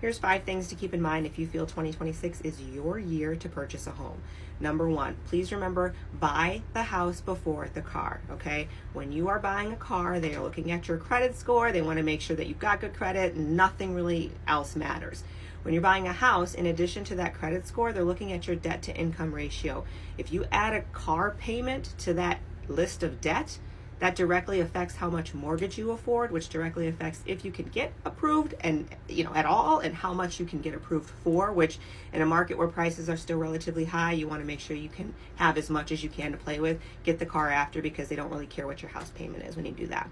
Here's 5 things to keep in mind if you feel 2026 is your year to purchase a home. Number 1, please remember, buy the house before the car, okay? When you are buying a car, they are looking at your credit score. They want to make sure that you've got good credit. Nothing really else matters. When you're buying a house, in addition to that credit score, they're looking at your debt to income ratio. If you add a car payment to that list of debt, that directly affects how much mortgage you afford, which directly affects if you can get approved and at all, and how much you can get approved for, which in a market where prices are still relatively high, you want to make sure you can have as much as you can to play with. Get the car after, because they don't really care what your house payment is when you do that.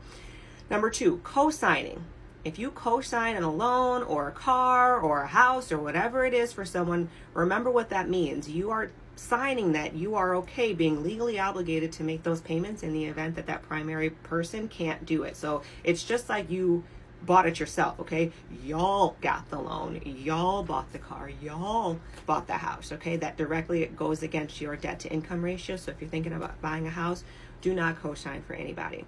Number 2, co-signing. If you co-sign on a loan or a car or a house or whatever it is for someone, remember what that means. You are signing that you are okay being legally obligated to make those payments in the event that that primary person can't do it. So it's just like you bought it yourself, okay? Y'all got the loan, y'all bought the car, y'all bought the house, okay? That directly goes against your debt to income ratio. So if you're thinking about buying a house, do not co-sign for anybody.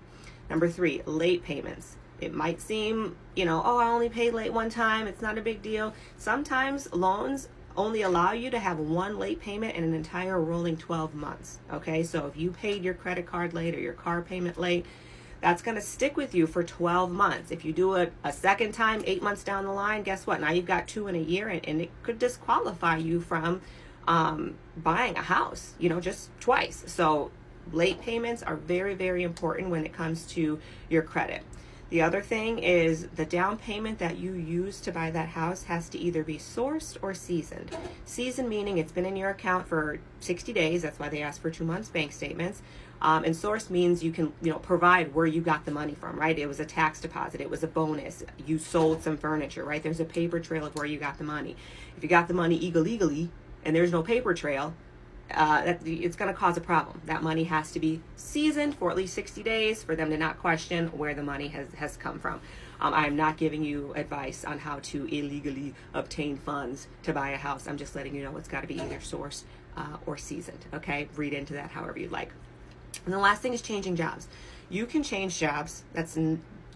Number 3, late payments. It might seem, oh, I only paid late one time, it's not a big deal. Sometimes loans only allow you to have one late payment in an entire rolling 12 months, okay? So if you paid your credit card late or your car payment late, that's going to stick with you for 12 months. If you do it a second time, 8 months down the line, guess what? Now you've got 2 in a year, and it could disqualify you from buying a house, just twice. So late payments are very, very important when it comes to your credit. The other thing is the down payment that you use to buy that house has to either be sourced or seasoned. Seasoned meaning it's been in your account for 60 days. That's why they ask for 2 months bank statements. And sourced means you can, provide where you got the money from, right? It was a tax deposit. It was a bonus. You sold some furniture, right? There's a paper trail of where you got the money. If you got the money illegally and there's no paper trail, it's going to cause a problem. That money has to be seasoned for at least 60 days for them to not question where the money has come from. I'm not giving you advice on how to illegally obtain funds to buy a house. I'm just letting you know it's got to be either sourced or seasoned. Okay, read into that however you'd like. And the last thing is changing jobs. You can change jobs. That's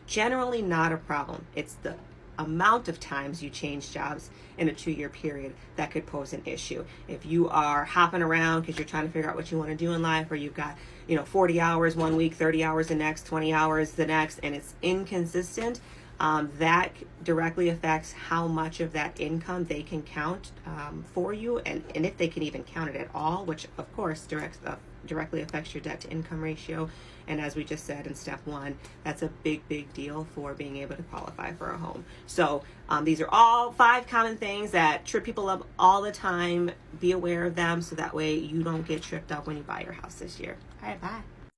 generally not a problem. It's the amount of times you change jobs in a 2-year period that could pose an issue. If you are hopping around because you're trying to figure out what you want to do in life, or you've got 40 hours one week, 30 hours the next, 20 hours the next, and it's inconsistent, that directly affects how much of that income they can count for you, and if they can even count it at all, which of course directly affects your debt to income ratio. And as we just said in step 1, that's a big deal for being able to qualify for a home. So these are all 5 common things that trip people up all the time. Be aware of them so that way you don't get tripped up when you buy your house this year. All right, bye.